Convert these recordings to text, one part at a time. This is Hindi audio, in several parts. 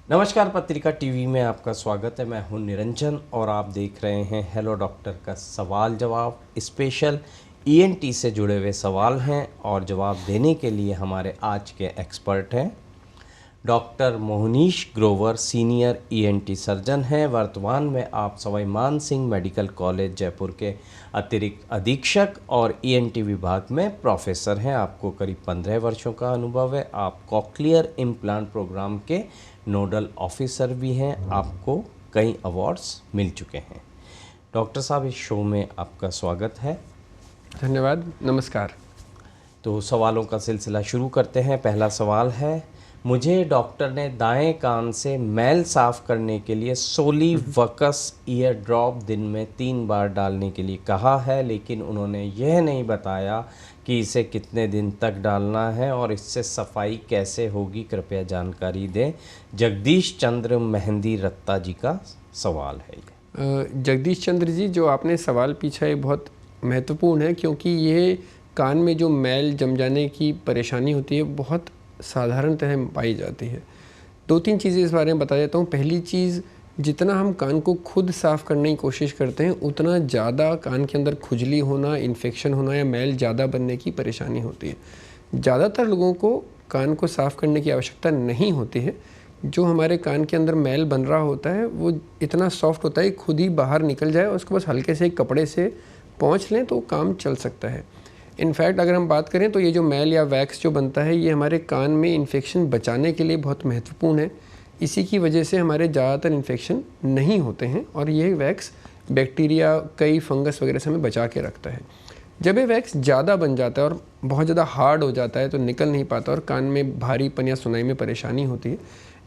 नमस्कार, पत्रिका टीवी में आपका स्वागत है। मैं हूं निरंजन और आप देख रहे हैं हेलो डॉक्टर का सवाल जवाब स्पेशल। ईएनटी से जुड़े हुए सवाल हैं और जवाब देने के लिए हमारे आज के एक्सपर्ट हैं doctor Mohnish Grover, senior ENT surgeon हैं। वर्तमान में आप सवाई मान सिंह मेडिकल कॉलेज जयपुर के अतिरिक्त अधीक्षक और ईएनटी विभाग में प्रोफेसर हैं। आपको करीब 15 वर्षों का अनुभव है। आप कॉक्लियर इम्प्लांट प्रोग्राम के नोडल ऑफिसर भी हैं। आपको कई अवार्ड्स मिल चुके हैं। डॉक्टर साहब, इस शो में आपका स्वागत है। धन्यवाद, नमस्कार। तो सवालों का सिलसिला शुरू करते हैं। पहला सवाल है, मुझे डॉक्टर ने दाएं कान से मैल साफ़ करने के लिए सोलिवकस ईयर ड्रॉप दिन में 3 बार डालने के लिए कहा है, लेकिन उन्होंने यह नहीं बताया कि इसे कितने दिन तक डालना है और इससे सफाई कैसे होगी। कृपया जानकारी दें। जगदीश चंद्र मेहंदी रत्ता जी का सवाल है ये। जगदीश चंद्र जी, जो आपने सवाल पूछा है बहुत महत्वपूर्ण है, क्योंकि ये कान में जो मैल जम जाने की परेशानी होती है बहुत साधारणतः पाई जाती है। 2-3 चीज़ें इस बारे में बता देता हूँ। पहली चीज़, जितना हम कान को खुद साफ़ करने की कोशिश करते हैं उतना ज़्यादा कान के अंदर खुजली होना, इन्फेक्शन होना या मैल ज़्यादा बनने की परेशानी होती है। ज़्यादातर लोगों को कान को साफ़ करने की आवश्यकता नहीं होती है। जो हमारे कान के अंदर मैल बन रहा होता है वो इतना सॉफ्ट होता है खुद ही बाहर निकल जाए, उसको बस हल्के से एक कपड़े से पोंछ लें तो काम चल सकता है। इनफैक्ट अगर हम बात करें तो ये जो मैल या वैक्स जो बनता है ये हमारे कान में इन्फेक्शन बचाने के लिए बहुत महत्वपूर्ण है। इसी की वजह से हमारे ज़्यादातर इन्फेक्शन नहीं होते हैं और ये वैक्स बैक्टीरिया, कई फंगस वगैरह से हमें बचा के रखता है। जब ये वैक्स ज़्यादा बन जाता है और बहुत ज़्यादा हार्ड हो जाता है तो निकल नहीं पाता और कान में भारीपन या सुनाई में परेशानी होती है।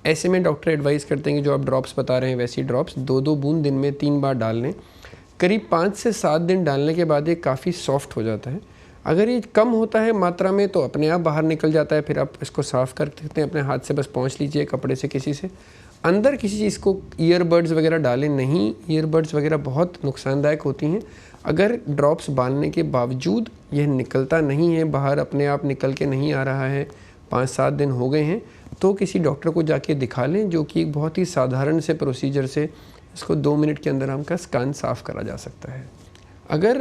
ऐसे में डॉक्टर एडवाइस करते हैं कि जो आप ड्रॉप्स बता रहे हैं वैसी ड्रॉप्स 2-2 बूंद दिन में 3 बार डाल लें। करीब 5 से 7 दिन डालने के बाद ये काफ़ी सॉफ्ट हो जाता है। अगर ये कम होता है मात्रा में तो अपने आप बाहर निकल जाता है, फिर आप इसको साफ़ कर सकते हैं, अपने हाथ से बस पोंछ लीजिए कपड़े से किसी से। अंदर किसी चीज़ को ईयरबड्स वगैरह डालें नहीं, ईयरबड्स वगैरह बहुत नुकसानदायक होती हैं। अगर ड्रॉप्स बांधने के बावजूद यह निकलता नहीं है, बाहर अपने आप निकल के नहीं आ रहा है, 5-7 दिन हो गए हैं, तो किसी डॉक्टर को जाके दिखा लें, जो कि एक बहुत ही साधारण से प्रोसीजर से इसको 2 मिनट के अंदर हमका कान साफ़ करा जा सकता है। अगर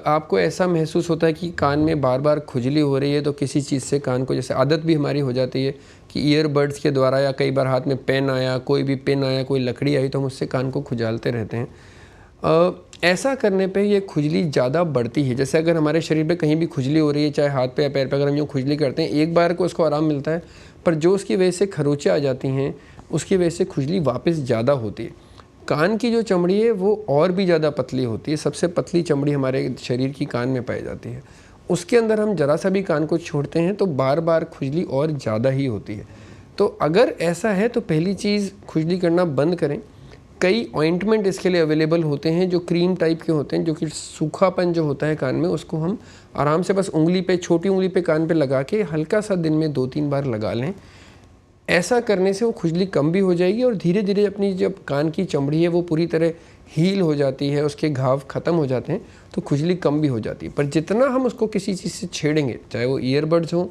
आपको ऐसा महसूस होता है कि कान में बार बार खुजली हो रही है तो किसी चीज़ से कान को, जैसे आदत भी हमारी हो जाती है कि ईयरबड्स के द्वारा या कई बार हाथ में पेन आया, कोई भी पेन आया, कोई लकड़ी आई तो हम उससे कान को खुजालते रहते हैं। ऐसा करने पे ये खुजली ज़्यादा बढ़ती है। जैसे अगर हमारे शरीर पे कहीं भी खुजली हो रही है, चाहे हाथ पे या पैर पे, अगर हम यूँ खुजली करते हैं एक बार को उसको आराम मिलता है, पर जो उसकी वजह से खरोंचें आ जाती हैं उसकी वजह से खुजली वापस ज़्यादा होती है। कान की जो चमड़ी है वो और भी ज़्यादा पतली होती है। सबसे पतली चमड़ी हमारे शरीर की कान में पाई जाती है। उसके अंदर हम ज़रा सा भी कान को छोड़ते हैं तो बार बार खुजली और ज़्यादा ही होती है। तो अगर ऐसा है तो पहली चीज़, खुजली करना बंद करें। कई ऑइंटमेंट इसके लिए अवेलेबल होते हैं जो क्रीम टाइप के होते हैं, जो कि सूखापन जो होता है कान में उसको हम आराम से बस उंगली पे, छोटी उंगली पे कान पे लगा के हल्का सा दिन में 2-3 बार लगा लें। ऐसा करने से वो खुजली कम भी हो जाएगी और धीरे धीरे अपनी जब कान की चमड़ी है वो पूरी तरह हील हो जाती है, उसके घाव ख़त्म हो जाते हैं तो खुजली कम भी हो जाती है। पर जितना हम उसको किसी चीज़ से छेड़ेंगे, चाहे वो ईयरबड्स हो,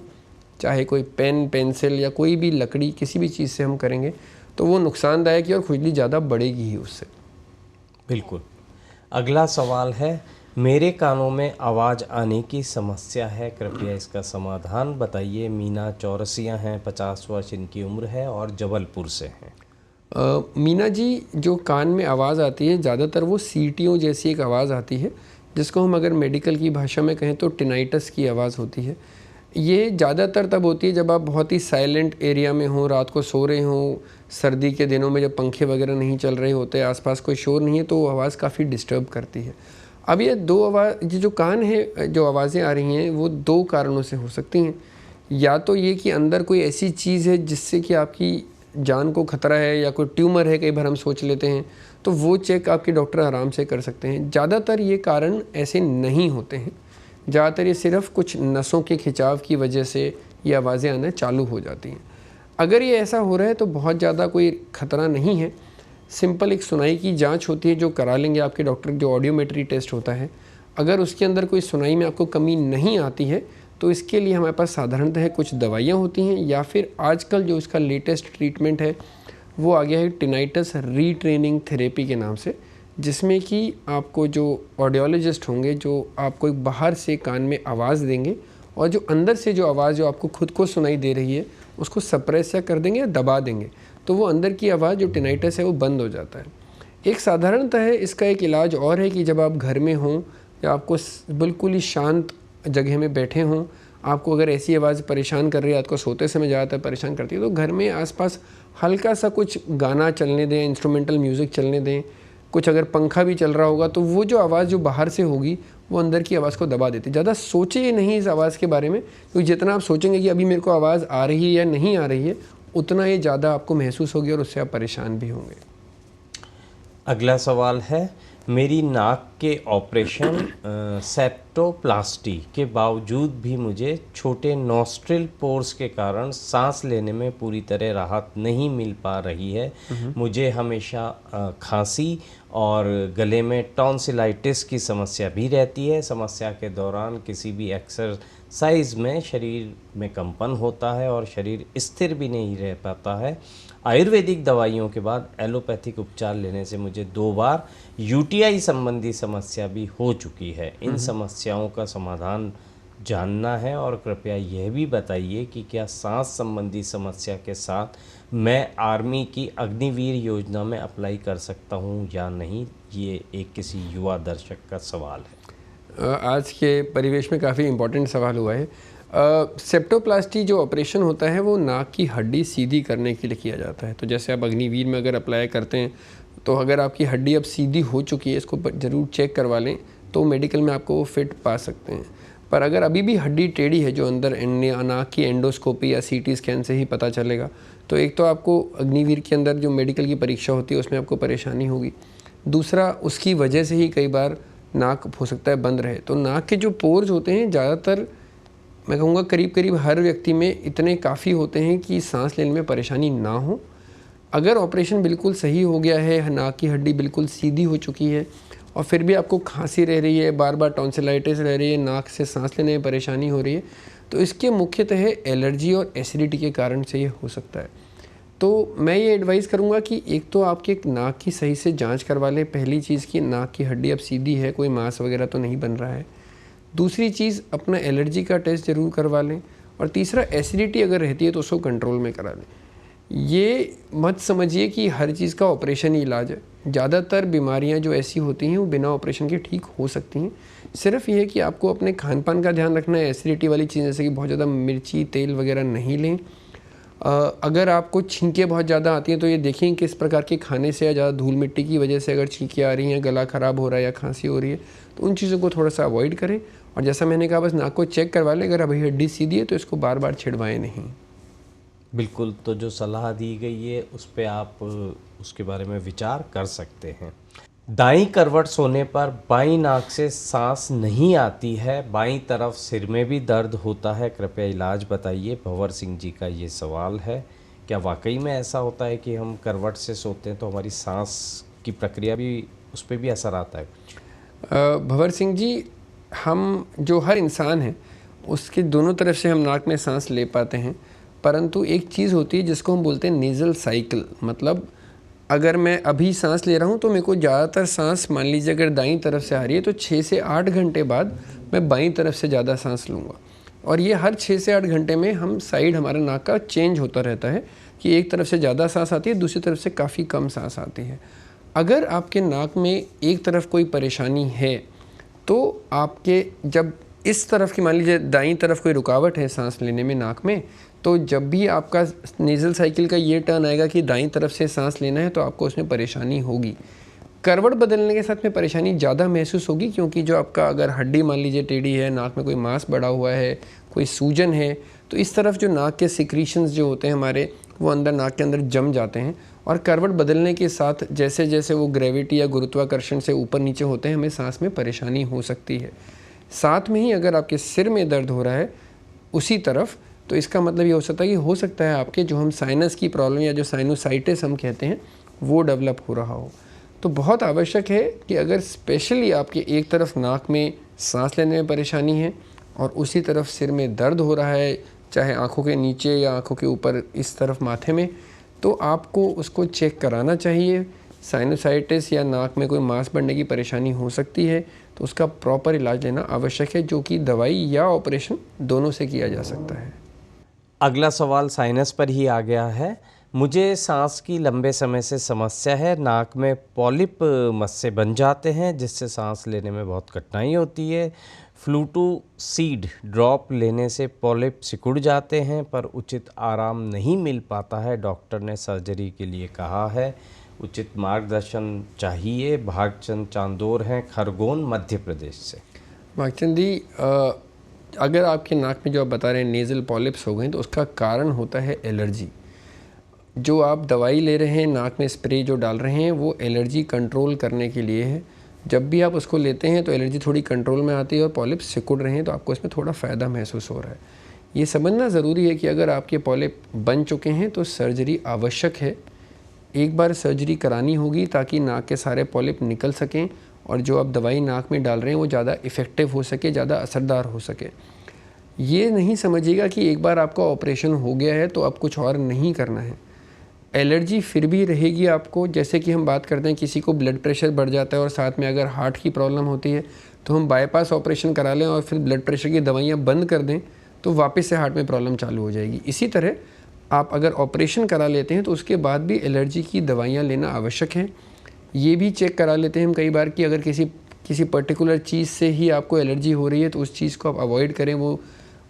चाहे कोई पेन, पेंसिल या कोई भी लकड़ी, किसी भी चीज़ से हम करेंगे तो वो नुकसानदायक है और खुजली ज़्यादा बढ़ेगी ही उससे। बिल्कुल। अगला सवाल है, मेरे कानों में आवाज़ आने की समस्या है, कृपया इसका समाधान बताइए। मीना चौरसिया हैं, 50 वर्ष इनकी उम्र है और जबलपुर से हैं। मीना जी, जो कान में आवाज़ आती है ज़्यादातर वो सीटियों जैसी एक आवाज़ आती है, जिसको हम अगर मेडिकल की भाषा में कहें तो टिनाइटस की आवाज़ होती है। ये ज़्यादातर तब होती है जब आप बहुत ही साइलेंट एरिया में हों, रात को सो रहे हों, सर्दी के दिनों में जब पंखे वगैरह नहीं चल रहे होते, आसपास कोई शोर नहीं है तो वो आवाज़ काफ़ी डिस्टर्ब करती है। अब ये जो कान है, जो आवाज़ें आ रही हैं वो 2 कारणों से हो सकती हैं। या तो ये कि अंदर कोई ऐसी चीज़ है जिससे कि आपकी जान को खतरा है, या कोई ट्यूमर है, कई बार हम सोच लेते हैं, तो वो चेक आपके डॉक्टर आराम से कर सकते हैं। ज़्यादातर ये कारण ऐसे नहीं होते हैं। ज़्यादातर ये सिर्फ कुछ नसों के खिंचाव की वजह से ये आवाज़ें आना चालू हो जाती हैं। अगर ये ऐसा हो रहा है तो बहुत ज़्यादा कोई खतरा नहीं है। सिंपल एक सुनाई की जांच होती है जो करा लेंगे आपके डॉक्टर, जो ऑडियोमेट्री टेस्ट होता है। अगर उसके अंदर कोई सुनाई में आपको कमी नहीं आती है तो इसके लिए हमारे पास साधारणतः कुछ दवाइयाँ होती हैं, या फिर आजकल जो इसका लेटेस्ट ट्रीटमेंट है वो आ गया है टिनाइटस रीट्रेनिंग थेरेपी के नाम से, जिसमें कि आपको जो ऑडियोलॉजिस्ट होंगे जो आपको एक बाहर से कान में आवाज़ देंगे और जो अंदर से जो आवाज़ जो आपको खुद को सुनाई दे रही है उसको सप्रेस या कर देंगे या दबा देंगे, तो वो अंदर की आवाज़ जो टिनाइटस है वो बंद हो जाता है। एक साधारणतः इसका एक इलाज और है कि जब आप घर में हों या आपको बिल्कुल ही शांत जगह में बैठे हों, आपको अगर ऐसी आवाज़ परेशान कर रही है, आपको सोते समय ज़्यादातर परेशान करती है, तो घर में आसपास हल्का सा कुछ गाना चलने दें, इंस्ट्रूमेंटल म्यूज़िक चलने दें, कुछ अगर पंखा भी चल रहा होगा तो वो जो आवाज़ जो बाहर से होगी वो अंदर की आवाज़ को दबा देती है। ज़्यादा सोचिए नहीं इस आवाज़ के बारे में, क्योंकि जितना आप सोचेंगे कि अभी मेरे को आवाज़ आ रही है या नहीं आ रही है, उतना ये ज़्यादा आपको महसूस होगी और उससे आप परेशान भी होंगे। अगला सवाल है, मेरी नाक के ऑपरेशन सेप्टोप्लास्टी के बावजूद भी मुझे छोटे नॉस्ट्रिल पोर्स के कारण सांस लेने में पूरी तरह राहत नहीं मिल पा रही है। मुझे हमेशा खांसी और गले में टॉन्सिलाइटिस की समस्या भी रहती है। समस्या के दौरान किसी भी एक्सरसाइज में शरीर में कंपन होता है और शरीर स्थिर भी नहीं रह पाता है। आयुर्वेदिक दवाइयों के बाद एलोपैथिक उपचार लेने से मुझे 2 बार यूटीआई संबंधी समस्या भी हो चुकी है। इन समस्याओं का समाधान जानना है और कृपया यह भी बताइए कि क्या सांस संबंधी समस्या के साथ मैं आर्मी की अग्निवीर योजना में अप्लाई कर सकता हूं या नहीं। ये एक किसी युवा दर्शक का सवाल है। आज के परिवेश में काफ़ी इम्पोर्टेंट सवाल हुआ है। सेप्टोप्लास्टी जो ऑपरेशन होता है वो नाक की हड्डी सीधी करने के लिए किया जाता है। तो जैसे आप अग्निवीर में अगर अप्लाई करते हैं तो अगर आपकी हड्डी अब सीधी हो चुकी है, इसको ज़रूर चेक करवा लें, तो मेडिकल में आपको वो फिट पा सकते हैं। पर अगर अभी भी हड्डी टेढ़ी है, जो अंदर नाक की एंडोस्कोपी या सीटी स्कैन से ही पता चलेगा, तो एक तो आपको अग्निवीर के अंदर जो मेडिकल की परीक्षा होती है उसमें आपको परेशानी होगी। दूसरा, उसकी वजह से ही कई बार नाक हो सकता है बंद रहे। तो नाक के जो पोर्स होते हैं ज़्यादातर, मैं कहूँगा करीब करीब हर व्यक्ति में इतने काफ़ी होते हैं कि सांस लेने में परेशानी ना हो। अगर ऑपरेशन बिल्कुल सही हो गया है, नाक की हड्डी बिल्कुल सीधी हो चुकी है और फिर भी आपको खांसी रह रही है, बार बार टॉन्सिलाइटिस रह रही है, नाक से सांस लेने में परेशानी हो रही है, तो इसके मुख्यतः एलर्जी और एसिडिटी के कारण से ये हो सकता है। तो मैं ये एडवाइस करूँगा कि एक तो आपके नाक की सही से जांच करवा लें। पहली चीज़ कि नाक की हड्डी अब सीधी है, कोई मांस वगैरह तो नहीं बन रहा है। दूसरी चीज़, अपना एलर्जी का टेस्ट ज़रूर करवा लें। और तीसरा, एसिडिटी अगर रहती है तो उसको कंट्रोल में करा लें। ये मत समझिए कि हर चीज़ का ऑपरेशन ही इलाज है। ज़्यादातर बीमारियां जो ऐसी होती हैं वो बिना ऑपरेशन के ठीक हो सकती हैं। सिर्फ ये है कि आपको अपने खान पान का ध्यान रखना है। एसिडिटी वाली चीज़ जैसे कि बहुत ज़्यादा मिर्ची, तेल वगैरह नहीं लें। अगर आपको छींकें बहुत ज़्यादा आती हैं तो ये देखें किस प्रकार के खाने से या ज़्यादा धूल मिट्टी की वजह से अगर छींकें आ रही हैं, गला ख़राब हो रहा है या खांसी हो रही है, तो उन चीज़ों को थोड़ा सा अवॉइड करें। और जैसा मैंने कहा, बस नाक को चेक करवा लें। अगर अभी हड्डी सीधी है तो इसको बार बार छिड़वाएं नहीं। बिल्कुल, तो जो सलाह दी गई है उस पे आप उसके बारे में विचार कर सकते हैं। दाईं करवट सोने पर बाईं नाक से सांस नहीं आती है, बाईं तरफ सिर में भी दर्द होता है, कृपया इलाज बताइए। भंवर सिंह जी का ये सवाल है। क्या वाकई में ऐसा होता है कि हम करवट से सोते हैं तो हमारी सांस की प्रक्रिया भी, उस पर भी असर आता है कुछ? भंवर सिंह जी, हम जो हर इंसान है उसके दोनों तरफ से हम नाक में सांस ले पाते हैं, परंतु एक चीज़ होती है जिसको हम बोलते हैं नेज़ल साइकिल। मतलब अगर मैं अभी सांस ले रहा हूँ तो मेरे को ज़्यादातर सांस, मान लीजिए अगर दाईं तरफ से आ रही है तो 6 से 8 घंटे बाद मैं बाईं तरफ से ज़्यादा सांस लूँगा। और ये हर 6 से 8 घंटे में हम साइड हमारा नाक का चेंज होता रहता है कि एक तरफ से ज़्यादा सांस आती है, दूसरी तरफ से काफ़ी कम सांस आती है। अगर आपके नाक में एक तरफ कोई परेशानी है तो आपके, जब इस तरफ की मान लीजिए दाईं तरफ कोई रुकावट है सांस लेने में नाक में, तो जब भी आपका नेज़ल साइकिल का ये टर्न आएगा कि दाईं तरफ से सांस लेना है तो आपको उसमें परेशानी होगी। करवट बदलने के साथ में परेशानी ज़्यादा महसूस होगी, क्योंकि जो आपका अगर हड्डी मान लीजिए टेढ़ी है, नाक में कोई मांस बढ़ा हुआ है, कोई सूजन है, तो इस तरफ जो नाक के सिक्रीशंस जो होते हैं हमारे, वो अंदर नाक के अंदर जम जाते हैं। और करवट बदलने के साथ जैसे जैसे वो ग्रेविटी या गुरुत्वाकर्षण से ऊपर नीचे होते हैं, हमें सांस में परेशानी हो सकती है। साथ में ही अगर आपके सिर में दर्द हो रहा है उसी तरफ, तो इसका मतलब ये हो सकता है आपके जो हम साइनस की प्रॉब्लम या जो साइनोसाइटिस हम कहते हैं वो डेवलप हो रहा हो। तो बहुत आवश्यक है कि अगर स्पेशली आपके एक तरफ नाक में सांस लेने में परेशानी है और उसी तरफ सिर में दर्द हो रहा है, चाहे आँखों के नीचे या आँखों के ऊपर इस तरफ माथे में, तो आपको उसको चेक कराना चाहिए। साइनोसाइटिस या नाक में कोई मांस बढ़ने की परेशानी हो सकती है, तो उसका प्रॉपर इलाज लेना आवश्यक है, जो कि दवाई या ऑपरेशन दोनों से किया जा सकता है। अगला सवाल साइनस पर ही आ गया है। मुझे सांस की लंबे समय से समस्या है, नाक में पॉलिप मस्से बन जाते हैं जिससे सांस लेने में बहुत कठिनाई होती है। फ्लूटोसीड ड्रॉप लेने से पॉलिप सिकुड़ जाते हैं पर उचित आराम नहीं मिल पाता है। डॉक्टर ने सर्जरी के लिए कहा है, उचित मार्गदर्शन चाहिए। भागचंद चांदोर हैं, खरगोन, मध्य प्रदेश से। भागचंद जी, अगर आपके नाक में जो आप बता रहे हैं नेज़ल पॉलिप्स हो गए, तो उसका कारण होता है एलर्जी। जो आप दवाई ले रहे हैं, नाक में स्प्रे जो डाल रहे हैं, वो एलर्जी कंट्रोल करने के लिए है। जब भी आप उसको लेते हैं तो एलर्जी थोड़ी कंट्रोल में आती है और पॉलिप सिकुड़ रहे हैं, तो आपको इसमें थोड़ा फ़ायदा महसूस हो रहा है। ये समझना ज़रूरी है कि अगर आपके पॉलिप बन चुके हैं तो सर्जरी आवश्यक है। एक बार सर्जरी करानी होगी ताकि नाक के सारे पॉलिप निकल सकें और जो आप दवाई नाक में डाल रहे हैं वो ज़्यादा इफ़ेक्टिव हो सके, ज़्यादा असरदार हो सके। ये नहीं समझिएगा कि एक बार आपका ऑपरेशन हो गया है तो अब कुछ और नहीं करना है। एलर्जी फिर भी रहेगी आपको। जैसे कि हम बात करते हैं, किसी को ब्लड प्रेशर बढ़ जाता है और साथ में अगर हार्ट की प्रॉब्लम होती है, तो हम बाईपास ऑपरेशन करा लें और फिर ब्लड प्रेशर की दवाइयाँ बंद कर दें तो वापस से हार्ट में प्रॉब्लम चालू हो जाएगी। इसी तरह आप अगर ऑपरेशन करा लेते हैं तो उसके बाद भी एलर्जी की दवाइयाँ लेना आवश्यक है। ये भी चेक करा लेते हैं हम कई बार कि अगर किसी पर्टिकुलर चीज़ से ही आपको एलर्जी हो रही है तो उस चीज़ को आप अवॉइड करें, वो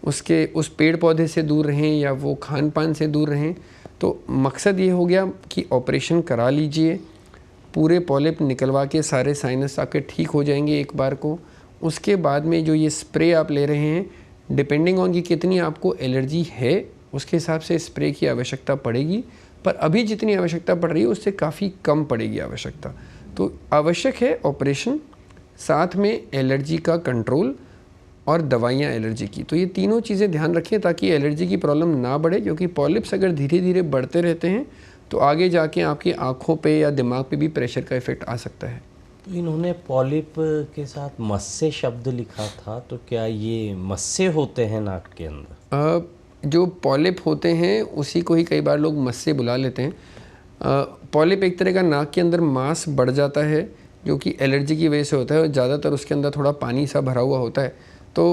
उस पेड़ पौधे से दूर रहें या वो खान पान से दूर रहें। तो मकसद ये हो गया कि ऑपरेशन करा लीजिए, पूरे पॉलिप निकलवा के सारे साइनस आपके ठीक हो जाएंगे एक बार को। उसके बाद में जो ये स्प्रे आप ले रहे हैं, डिपेंडिंग ऑन कि कितनी आपको एलर्जी है उसके हिसाब से स्प्रे की आवश्यकता पड़ेगी, पर अभी जितनी आवश्यकता पड़ रही है उससे काफ़ी कम पड़ेगी आवश्यकता। तो आवश्यक है ऑपरेशन, साथ में एलर्जी का कंट्रोल और दवाइयाँ एलर्जी की। तो ये तीनों चीज़ें ध्यान रखें ताकि एलर्जी की प्रॉब्लम ना बढ़े, क्योंकि पॉलिप्स अगर धीरे धीरे बढ़ते रहते हैं तो आगे जाके आपकी आँखों पे या दिमाग पे भी प्रेशर का इफ़ेक्ट आ सकता है। तो इन्होंने पॉलिप के साथ मस्से शब्द लिखा था, तो क्या ये मस्से होते हैं नाक के अंदर? जो पॉलिप होते हैं उसी को ही कई बार लोग मस्से बुला लेते हैं। पॉलिप एक तरह का नाक के अंदर मांस बढ़ जाता है जो कि एलर्जी की वजह से होता है और ज़्यादातर उसके अंदर थोड़ा पानी सा भरा हुआ होता है। तो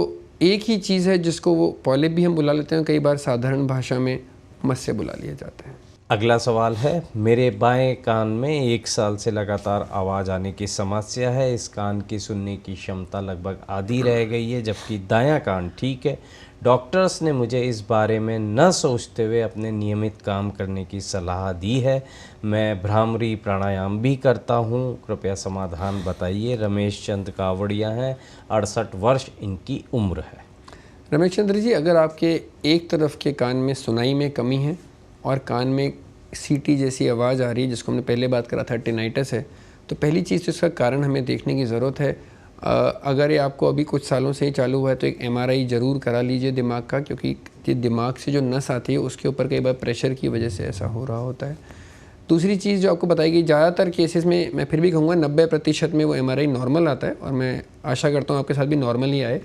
एक ही चीज़ है जिसको वो पॉलिप भी हम बुला लेते हैं, कई बार साधारण भाषा में मस्से बुला लिया जाता है। अगला सवाल है, मेरे बाएं कान में 1 साल से लगातार आवाज़ आने की समस्या है। इस कान की सुनने की क्षमता लगभग आधी रह गई है जबकि दायां कान ठीक है। डॉक्टर्स ने मुझे इस बारे में न सोचते हुए अपने नियमित काम करने की सलाह दी है। मैं भ्रामरी प्राणायाम भी करता हूं, कृपया समाधान बताइए। रमेश चंद्र कावड़िया हैं, 68 वर्ष इनकी उम्र है। रमेश चंद्र जी, अगर आपके एक तरफ के कान में सुनाई में कमी है और कान में सीटी जैसी आवाज़ आ रही है, जिसको हमने पहले बात करा था टिनाइटस है, तो पहली चीज़ तो इसका कारण हमें देखने की ज़रूरत है। अगर ये आपको अभी कुछ सालों से ही चालू हुआ है तो एक एमआरआई ज़रूर करा लीजिए दिमाग का, क्योंकि दिमाग से जो नस आती है उसके ऊपर कई बार प्रेशर की वजह से ऐसा हो रहा होता है। दूसरी चीज़ जो आपको बताएगी, ज़्यादातर केसेस में मैं फिर भी कहूँगा 90% में वो एमआरआई नॉर्मल आता है और मैं आशा करता हूँ आपके साथ भी नॉर्मल ही आए।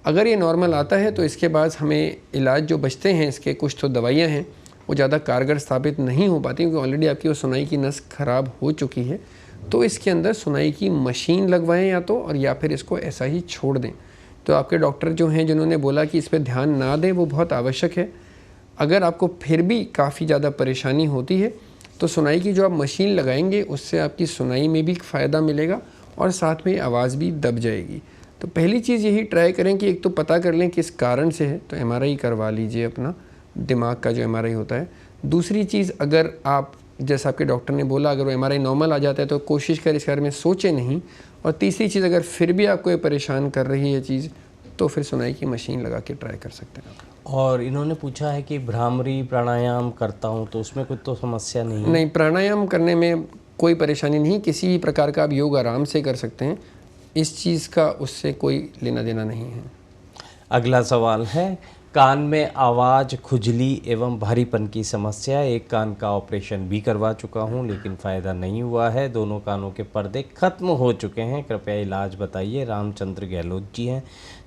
अगर ये नॉर्मल आता है तो इसके बाद हमें इलाज जो बचते हैं, इसके कुछ तो दवाइयाँ हैं वो ज़्यादा कारगर साबित नहीं हो पाती, क्योंकि ऑलरेडी आपकी वो सुनाई की नस ख़राब हो चुकी है। तो इसके अंदर सुनाई की मशीन लगवाएं या तो, और या फिर इसको ऐसा ही छोड़ दें। तो आपके डॉक्टर जो हैं जिन्होंने बोला कि इस पर ध्यान ना दें, वो बहुत आवश्यक है। अगर आपको फिर भी काफ़ी ज़्यादा परेशानी होती है तो सुनाई की जो आप मशीन लगाएंगे उससे आपकी सुनाई में भी फ़ायदा मिलेगा और साथ में आवाज़ भी दब जाएगी। तो पहली चीज़ यही ट्राई करें कि एक तो पता कर लें किस कारण से है, तो एमआरआई करवा लीजिए अपना, दिमाग का जो एमआरआई होता है। दूसरी चीज़, अगर आप जैसा आपके डॉक्टर ने बोला अगर वो एमआरआई नॉर्मल आ जाता है तो कोशिश करें इस बारे में सोचे नहीं। और तीसरी चीज़, अगर फिर भी आपको ये परेशान कर रही है चीज़, तो फिर सुनाई की मशीन लगा के ट्राई कर सकते हैं आप। और इन्होंने पूछा है कि भ्रामरी प्राणायाम करता हूं तो उसमें कुछ तो समस्या नहीं? नहीं, प्राणायाम करने में कोई परेशानी नहीं, किसी भी प्रकार का आप योग आराम से कर सकते हैं। इस चीज़ का उससे कोई लेना देना नहीं है। अगला सवाल है, कान में आवाज़, खुजली एवं भारीपन की समस्या है। एक कान का ऑपरेशन भी करवा चुका हूं लेकिन फ़ायदा नहीं हुआ है। दोनों कानों के पर्दे खत्म हो चुके हैं, कृपया इलाज बताइए। रामचंद्र गहलोत जी हैं,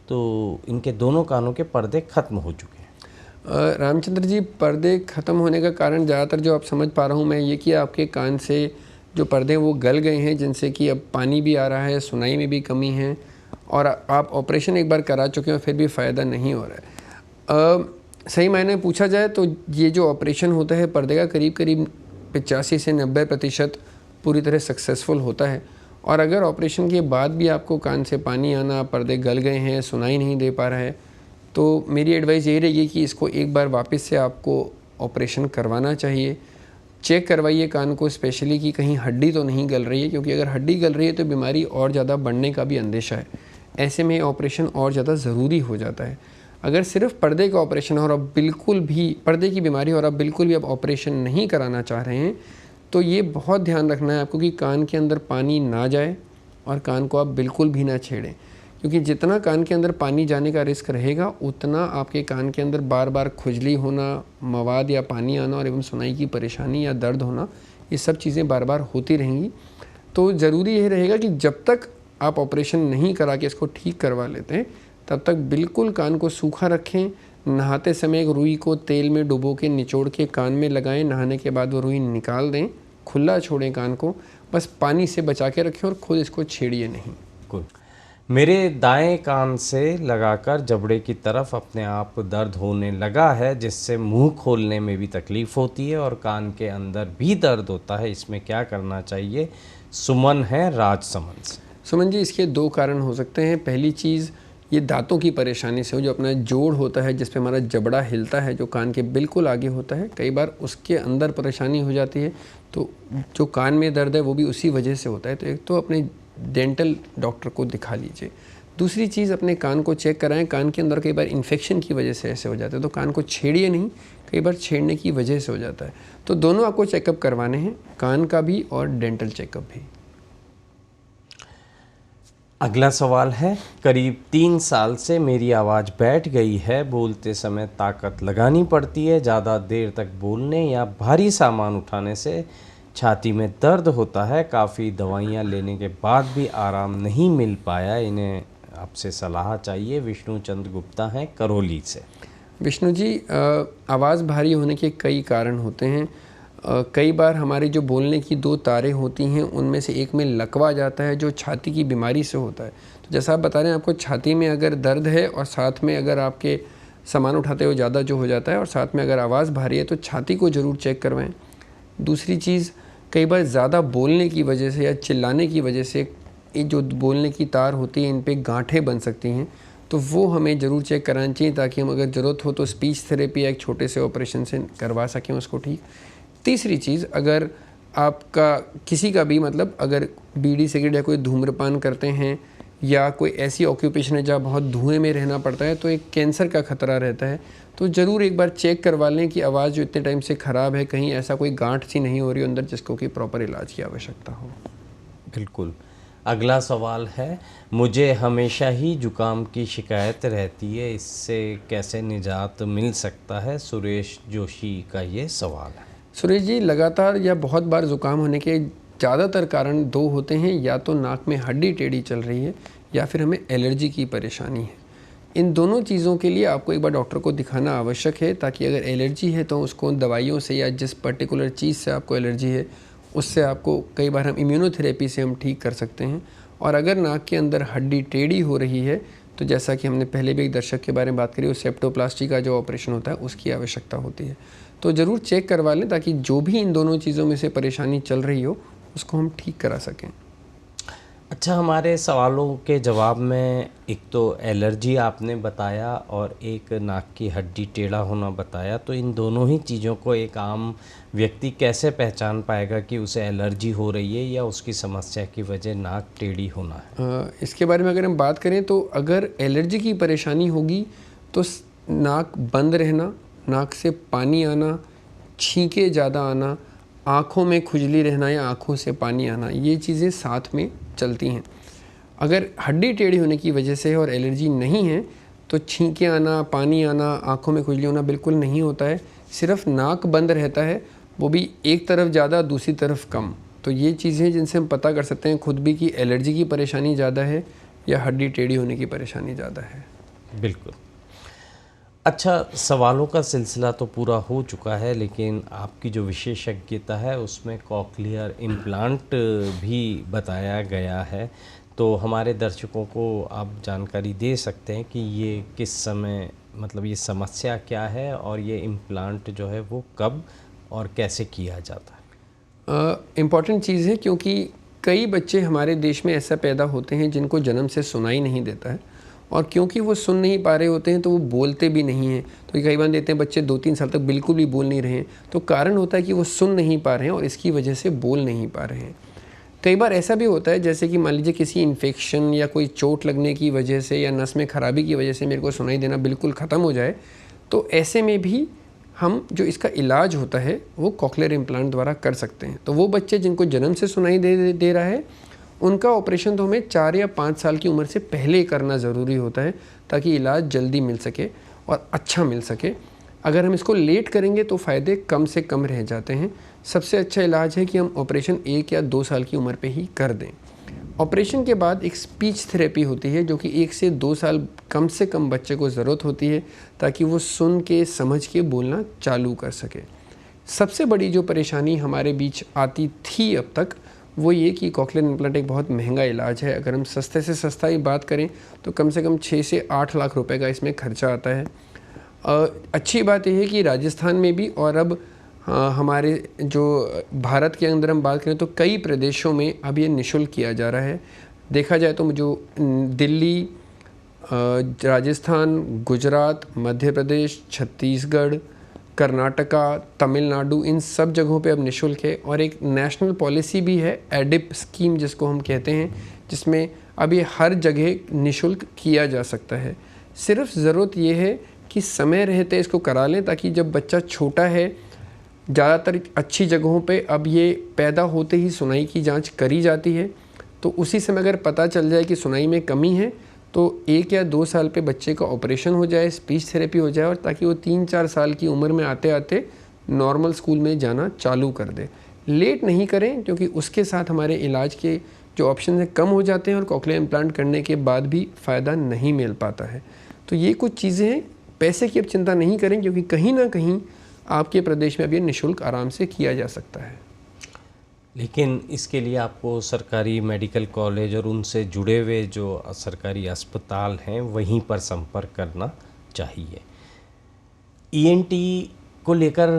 तो इनके दोनों कानों के पर्दे खत्म हो चुके हैं। रामचंद्र जी, पर्दे ख़त्म होने का कारण ज़्यादातर जो आप समझ पा रहा हूँ मैं ये कि आपके कान से जो पर्दे वो गल गए हैं, जिनसे कि अब पानी भी आ रहा है, सुनाई में भी कमी है, और आप ऑपरेशन एक बार करा चुके हैं फिर भी फ़ायदा नहीं हो रहा है। सही मायने पूछा जाए तो ये जो ऑपरेशन होता है पर्दे का करीब करीब 85 से 90% पूरी तरह सक्सेसफुल होता है। और अगर ऑपरेशन के बाद भी आपको कान से पानी आना, पर्दे गल गए हैं, सुनाई नहीं दे पा रहा है, तो मेरी एडवाइस यही रहेगी कि इसको एक बार वापस से आपको ऑपरेशन करवाना चाहिए। चेक करवाइए कान को स्पेशली कि कहीं हड्डी तो नहीं गल रही है, क्योंकि अगर हड्डी गल रही है तो बीमारी और ज़्यादा बढ़ने का भी अंदेशा है। ऐसे में ऑपरेशन और ज़्यादा ज़रूरी हो जाता है। अगर सिर्फ पर्दे का ऑपरेशन और अब बिल्कुल भी पर्दे की बीमारी और अब बिल्कुल भी अब ऑपरेशन नहीं कराना चाह रहे हैं, तो ये बहुत ध्यान रखना है आपको कि कान के अंदर पानी ना जाए और कान को आप बिल्कुल भी ना छेड़ें, क्योंकि जितना कान के अंदर पानी जाने का रिस्क रहेगा उतना आपके कान के अंदर बार बार खुजली होना, मवाद या पानी आना और एवं सुनाई की परेशानी या दर्द होना, ये सब चीज़ें बार बार होती रहेंगी। तो ज़रूरी यह रहेगा कि जब तक आप ऑपरेशन नहीं करा के इसको ठीक करवा लेते हैं तब तक बिल्कुल कान को सूखा रखें। नहाते समय एक रुई को तेल में डुबो के निचोड़ के कान में लगाएं, नहाने के बाद वो रुई निकाल दें, खुला छोड़ें कान को, बस पानी से बचा के रखें और खुद इसको छेड़िए नहीं। गुड। मेरे दाएं कान से लगाकर जबड़े की तरफ अपने आप दर्द होने लगा है, जिससे मुंह खोलने में भी तकलीफ़ होती है और कान के अंदर भी दर्द होता है। इसमें क्या करना चाहिए? सुमन है राजसमंद से। सुमन जी, इसके दो कारण हो सकते हैं। पहली चीज़ ये दांतों की परेशानी से हो, जो अपना जोड़ होता है जिस पे हमारा जबड़ा हिलता है, जो कान के बिल्कुल आगे होता है, कई बार उसके अंदर परेशानी हो जाती है, तो जो कान में दर्द है वो भी उसी वजह से होता है। तो एक तो अपने डेंटल डॉक्टर को दिखा लीजिए। दूसरी चीज़, अपने कान को चेक कराएं। कान के अंदर कई बार इन्फेक्शन की वजह से ऐसे हो जाते हैं, तो कान को छेड़िए नहीं, कई बार छेड़ने की वजह से हो जाता है। तो दोनों आपको चेकअप करवाने हैं, कान का भी और डेंटल चेकअप भी। अगला सवाल है, करीब 3 साल से मेरी आवाज़ बैठ गई है, बोलते समय ताकत लगानी पड़ती है, ज़्यादा देर तक बोलने या भारी सामान उठाने से छाती में दर्द होता है, काफ़ी दवाइयाँ लेने के बाद भी आराम नहीं मिल पाया, इन्हें आपसे सलाह चाहिए। विष्णु चंद्र गुप्ता हैं करौली से। विष्णु जी, आवाज़ भारी होने के कई कारण होते हैं। कई बार हमारी जो बोलने की 2 तारें होती हैं उनमें से एक में लकवा जाता है, जो छाती की बीमारी से होता है। तो जैसा आप बता रहे हैं, आपको छाती में अगर दर्द है और साथ में अगर आपके सामान उठाते हुए ज़्यादा जो हो जाता है और साथ में अगर आवाज़ भारी है, तो छाती को ज़रूर चेक करवाएं। दूसरी चीज़, कई बार ज़्यादा बोलने की वजह से या चिल्लाने की वजह से ये जो बोलने की तार होती है इन पे गांठें बन सकती हैं, तो वो हमें ज़रूर चेक करानी चाहिए, ताकि हम अगर ज़रूरत हो तो स्पीच थेरेपी या एक छोटे से ऑपरेशन से करवा सकें उसको ठीक। तीसरी चीज़, अगर आपका किसी का भी मतलब अगर बीड़ी सिगरेट या कोई धूम्रपान करते हैं या कोई ऐसी ऑक्यूपेशन है जहाँ बहुत धुएं में रहना पड़ता है, तो एक कैंसर का खतरा रहता है। तो ज़रूर एक बार चेक करवा लें कि आवाज़ जो इतने टाइम से ख़राब है, कहीं ऐसा कोई गांठ सी नहीं हो रही हो अंदर जिसको कि प्रॉपर इलाज की आवश्यकता हो। बिल्कुल। अगला सवाल है, मुझे हमेशा ही जुकाम की शिकायत रहती है, इससे कैसे निजात मिल सकता है? सुरेश जोशी का ये सवाल है। सुरेश जी, लगातार या बहुत बार ज़ुकाम होने के ज़्यादातर कारण 2 होते हैं। या तो नाक में हड्डी टेढ़ी चल रही है या फिर हमें एलर्जी की परेशानी है। इन दोनों चीज़ों के लिए आपको एक बार डॉक्टर को दिखाना आवश्यक है, ताकि अगर एलर्जी है तो उसको दवाइयों से या जिस पर्टिकुलर चीज़ से आपको एलर्जी है उससे आपको कई बार हम इम्यूनोथेरेपी से हम ठीक कर सकते हैं। और अगर नाक के अंदर हड्डी टेढ़ी हो रही है तो जैसा कि हमने पहले भी एक दर्शक के बारे में बात करी, उस सेप्टोप्लास्टी का जो ऑपरेशन होता है उसकी आवश्यकता होती है। तो ज़रूर चेक करवा लें, ताकि जो भी इन दोनों चीज़ों में से परेशानी चल रही हो उसको हम ठीक करा सकें। अच्छा, हमारे सवालों के जवाब में एक तो एलर्जी आपने बताया और एक नाक की हड्डी टेढ़ा होना बताया, तो इन दोनों ही चीज़ों को एक आम व्यक्ति कैसे पहचान पाएगा कि उसे एलर्जी हो रही है या उसकी समस्या की वजह नाक टेढ़ी होना है? इसके बारे में अगर हम बात करें तो अगर एलर्जी की परेशानी होगी तो नाक बंद रहना, नाक से पानी आना, छींके ज़्यादा आना, आँखों में खुजली रहना या आँखों से पानी आना, ये चीज़ें साथ में चलती हैं। अगर हड्डी टेढ़ी होने की वजह से और एलर्जी नहीं है तो छींके आना, पानी आना, आँखों में खुजली होना बिल्कुल नहीं होता है। सिर्फ नाक बंद रहता है, वो भी एक तरफ ज़्यादा दूसरी तरफ कम। तो ये चीज़ें जिनसे हम पता कर सकते हैं खुद भी कि एलर्जी की परेशानी ज़्यादा है या हड्डी टेढ़ी होने की परेशानी ज़्यादा है। बिल्कुल। अच्छा, सवालों का सिलसिला तो पूरा हो चुका है, लेकिन आपकी जो विशेषज्ञता है उसमें कॉक्लियर इम्प्लांट भी बताया गया है। तो हमारे दर्शकों को आप जानकारी दे सकते हैं कि ये किस समय, मतलब ये समस्या क्या है और ये इम्प्लांट जो है वो कब और कैसे किया जाता है? इम्पॉर्टेंट चीज़ है, क्योंकि कई बच्चे हमारे देश में ऐसा पैदा होते हैं जिनको जन्म से सुनाई नहीं देता है, और क्योंकि वो सुन नहीं पा रहे होते हैं तो वो बोलते भी नहीं हैं। तो कई बार देते हैं बच्चे 2-3 साल तक बिल्कुल भी बोल नहीं रहे हैं, तो कारण होता है कि वो सुन नहीं पा रहे हैं और इसकी वजह से बोल नहीं पा रहे हैं। कई बार ऐसा भी होता है, जैसे कि मान लीजिए किसी इन्फेक्शन या कोई चोट लगने की वजह से या नस में खराबी की वजह से मेरे को सुनाई देना बिल्कुल ख़त्म हो जाए, तो ऐसे में भी हम जो इसका इलाज होता है वो कॉक्लियर इम्प्लांट द्वारा कर सकते हैं। तो वो बच्चे जिनको जन्म से सुनाई दे रहा है, उनका ऑपरेशन तो हमें 4 या 5 साल की उम्र से पहले करना ज़रूरी होता है, ताकि इलाज जल्दी मिल सके और अच्छा मिल सके। अगर हम इसको लेट करेंगे तो फ़ायदे कम से कम रह जाते हैं। सबसे अच्छा इलाज है कि हम ऑपरेशन 1 या 2 साल की उम्र पे ही कर दें। ऑपरेशन के बाद एक स्पीच थेरेपी होती है, जो कि 1 से 2 साल कम से कम बच्चे को ज़रूरत होती है, ताकि वो सुन के समझ के बोलना चालू कर सके। सबसे बड़ी जो परेशानी हमारे बीच आती थी अब तक, वो ये कि कॉक्लियर इम्प्लांट एक बहुत महंगा इलाज है। अगर हम सस्ते से सस्ता ही बात करें तो कम से कम 6 से 8 लाख रुपए का इसमें खर्चा आता है। अच्छी बात यह है कि राजस्थान में भी, और अब हमारे जो भारत के अंदर हम बात करें तो कई प्रदेशों में अब ये निःशुल्क किया जा रहा है। देखा जाए तो जो दिल्ली, राजस्थान, गुजरात, मध्य प्रदेश, छत्तीसगढ़, कर्नाटका, तमिलनाडु, इन सब जगहों पे अब निःशुल्क है। और एक नेशनल पॉलिसी भी है, एडिप स्कीम जिसको हम कहते हैं, जिसमें अब ये हर जगह निःशुल्क किया जा सकता है। सिर्फ ज़रूरत ये है कि समय रहते इसको करा लें, ताकि जब बच्चा छोटा है, ज़्यादातर अच्छी जगहों पे अब ये पैदा होते ही सुनाई की जांच करी जाती है, तो उसी समय अगर पता चल जाए कि सुनाई में कमी है तो 1 या 2 साल पे बच्चे का ऑपरेशन हो जाए, स्पीच थेरेपी हो जाए, और ताकि वो 3-4 साल की उम्र में आते आते नॉर्मल स्कूल में जाना चालू कर दे। लेट नहीं करें, क्योंकि उसके साथ हमारे इलाज के जो ऑप्शन हैं कम हो जाते हैं और कॉक्लियर इम्प्लांट करने के बाद भी फ़ायदा नहीं मिल पाता है। तो ये कुछ चीज़ें हैं। पैसे की अब चिंता नहीं करें, क्योंकि कहीं ना कहीं आपके प्रदेश में अब ये निःशुल्क आराम से किया जा सकता है। लेकिन इसके लिए आपको सरकारी मेडिकल कॉलेज और उनसे जुड़े हुए जो सरकारी अस्पताल हैं वहीं पर संपर्क करना चाहिए। ईएनटी को लेकर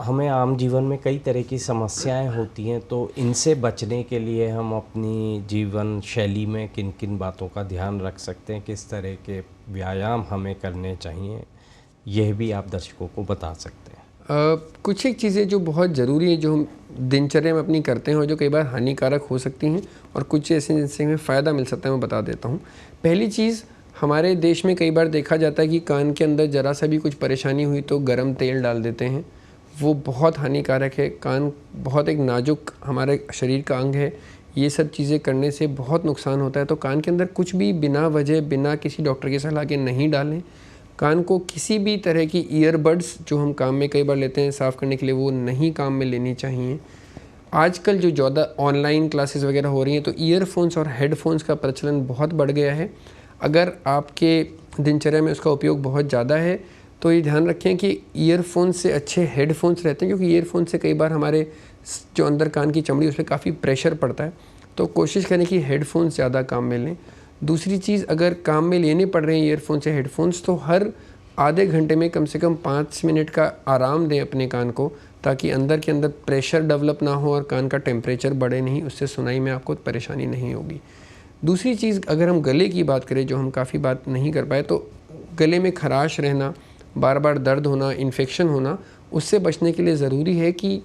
हमें आम जीवन में कई तरह की समस्याएं होती हैं, तो इनसे बचने के लिए हम अपनी जीवन शैली में किन किन बातों का ध्यान रख सकते हैं, किस तरह के व्यायाम हमें करने चाहिए, यह भी आप दर्शकों को बता सकते हैं। कुछ एक चीज़ें जो बहुत ज़रूरी है, जो हम दिनचर्या में अपनी करते हैं और जो कई बार हानिकारक हो सकती हैं, और कुछ ऐसे जिनसे हमें फ़ायदा मिल सकता है, मैं बता देता हूँ। पहली चीज़, हमारे देश में कई बार देखा जाता है कि कान के अंदर ज़रा सा भी कुछ परेशानी हुई तो गर्म तेल डाल देते हैं। वो बहुत हानिकारक है। कान बहुत एक नाजुक हमारे शरीर का अंग है। ये सब चीज़ें करने से बहुत नुकसान होता है। तो कान के अंदर कुछ भी बिना वजह, बिना किसी डॉक्टर की सलाह के नहीं डालें। कान को किसी भी तरह की ईयरबड्स जो हम काम में कई बार लेते हैं साफ़ करने के लिए, वो नहीं काम में लेनी चाहिए। आजकल जो ज़्यादा ऑनलाइन क्लासेस वगैरह हो रही हैं, तो ईयरफोन्स और हेडफोन्स का प्रचलन बहुत बढ़ गया है। अगर आपके दिनचर्या में उसका उपयोग बहुत ज़्यादा है तो ये ध्यान रखें कि ईयरफोन्स से अच्छे हेडफोन्स रहते हैं, क्योंकि ईयरफोन से कई बार हमारे जो अंदर कान की चमड़ी उस पर काफ़ी प्रेशर पड़ता है। तो कोशिश करें कि हेडफोन्स ज़्यादा काम में लें। दूसरी चीज़, अगर काम में लेने पड़ रहे हैं ईयरफोन से हेडफोन्स, तो हर आधे घंटे में कम से कम 5 मिनट का आराम दें अपने कान को, ताकि अंदर के अंदर प्रेशर डेवलप ना हो और कान का टेम्परेचर बढ़े नहीं। उससे सुनाई में आपको परेशानी नहीं होगी। दूसरी चीज़, अगर हम गले की बात करें, जो हम काफ़ी बात नहीं कर पाए, तो गले में खराश रहना, बार बार दर्द होना, इन्फेक्शन होना, उससे बचने के लिए ज़रूरी है कि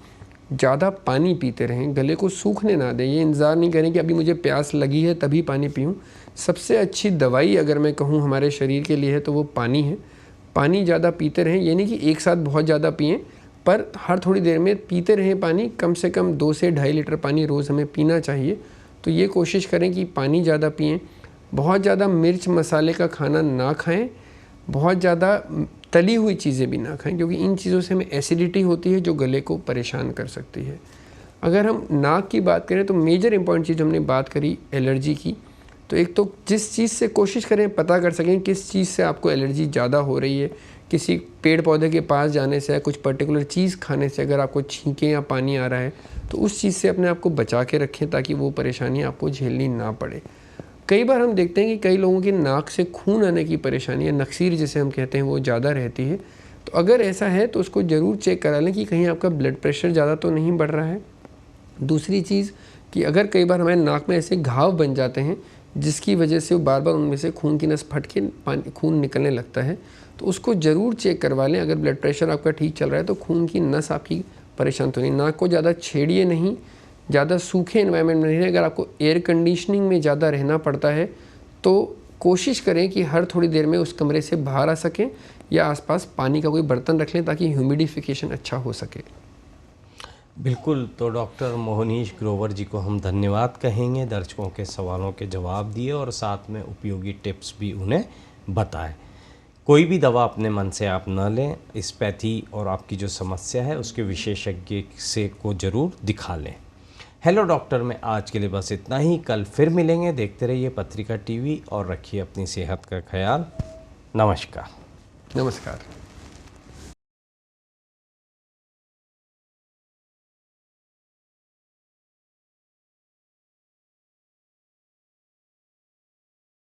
ज़्यादा पानी पीते रहें, गले को सूखने ना दें। ये इंतज़ार नहीं करें कि अभी मुझे प्यास लगी है तभी पानी पीऊँ। सबसे अच्छी दवाई अगर मैं कहूँ हमारे शरीर के लिए है तो वो पानी है। पानी ज़्यादा पीते रहें, ये नहीं कि एक साथ बहुत ज़्यादा पिएँ, पर हर थोड़ी देर में पीते रहें पानी। कम से कम 2 से 2.5 लीटर पानी रोज़ हमें पीना चाहिए। तो ये कोशिश करें कि पानी ज़्यादा पिएँ। बहुत ज़्यादा मिर्च मसाले का खाना ना खाएँ, बहुत ज़्यादा तली हुई चीज़ें भी ना खाएं, क्योंकि इन चीज़ों से हमें एसिडिटी होती है जो गले को परेशान कर सकती है। अगर हम नाक की बात करें तो मेजर इंपॉर्टेंट चीज़ हमने बात करी एलर्जी की, तो एक तो जिस चीज़ से कोशिश करें पता कर सकें किस चीज़ से आपको एलर्जी ज़्यादा हो रही है, किसी पेड़ पौधे के पास जाने से या कुछ पर्टिकुलर चीज़ खाने से अगर आपको छींके या पानी आ रहा है तो उस चीज़ से अपने आप को बचा के रखें ताकि वो परेशानी आपको झेलनी ना पड़े। कई बार हम देखते हैं कि कई लोगों की नाक से खून आने की परेशानी या नक्सीर जिसे हम कहते हैं वो ज़्यादा रहती है। तो अगर ऐसा है तो उसको ज़रूर चेक करा लें कि कहीं आपका ब्लड प्रेशर ज़्यादा तो नहीं बढ़ रहा है। दूसरी चीज़ कि अगर कई बार हमारे नाक में ऐसे घाव बन जाते हैं जिसकी वजह से वो बार बार उनमें से खून की नस फट के खून निकलने लगता है, तो उसको ज़रूर चेक करवा लें। अगर ब्लड प्रेशर आपका ठीक चल रहा है तो खून की नस आपकी परेशान तो नहीं। नाक को ज़्यादा छेड़िए नहीं, ज़्यादा सूखे एनवायरनमेंट में नहीं रहें। अगर आपको एयर कंडीशनिंग में ज़्यादा रहना पड़ता है तो कोशिश करें कि हर थोड़ी देर में उस कमरे से बाहर आ सकें या आसपास पानी का कोई बर्तन रख लें ताकि ह्यूमिडिफिकेशन अच्छा हो सके। बिल्कुल, तो डॉक्टर मोहनीश ग्रोवर जी को हम धन्यवाद कहेंगे, दर्शकों के सवालों के जवाब दिए और साथ में उपयोगी टिप्स भी उन्हें बताए। कोई भी दवा अपने मन से आप न लें, इस पैथी और आपकी जो समस्या है उसके विशेषज्ञ से को ज़रूर दिखा लें। हेलो डॉक्टर में आज के लिए बस इतना ही। कल फिर मिलेंगे। देखते रहिए पत्रिका टीवी और रखिए अपनी सेहत का ख्याल। नमस्कार। नमस्कार।